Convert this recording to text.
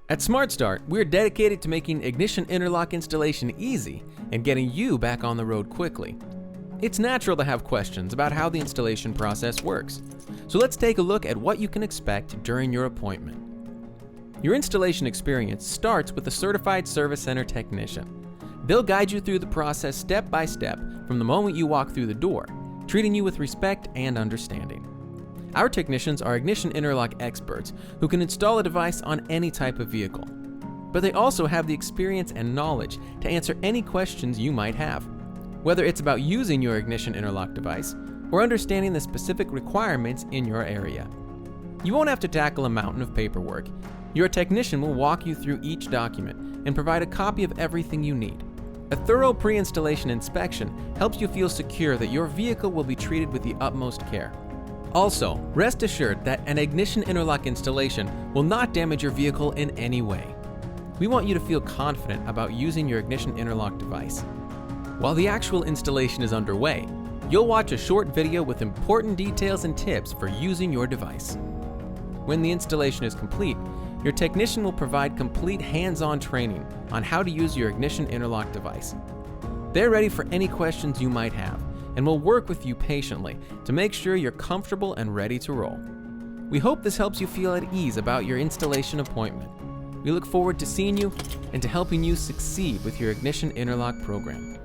At Smart Start, we're dedicated to making Ignition Interlock installation easy and getting you back on the road quickly. It's natural to have questions about how the installation process works, so let's take a look at what you can expect during your appointment. Your installation experience starts with a certified service center technician. They'll guide you through the process step by step from the moment you walk through the door, treating you with respect and understanding. Our technicians are Ignition Interlock experts who can install a device on any type of vehicle. But they also have the experience and knowledge to answer any questions you might have, whether it's about using your Ignition Interlock device or understanding the specific requirements in your area. You won't have to tackle a mountain of paperwork. Your technician will walk you through each document and provide a copy of everything you need. A thorough pre-installation inspection helps you feel secure that your vehicle will be treated with the utmost care. Also, rest assured that an Ignition Interlock installation will not damage your vehicle in any way. We want you to feel confident about using your Ignition Interlock device. While the actual installation is underway, you'll watch a short video with important details and tips for using your device. When the installation is complete, your technician will provide complete hands-on training on how to use your Ignition Interlock device. They're ready for any questions you might have and will work with you patiently to make sure you're comfortable and ready to roll. We hope this helps you feel at ease about your installation appointment. We look forward to seeing you and to helping you succeed with your Ignition Interlock program.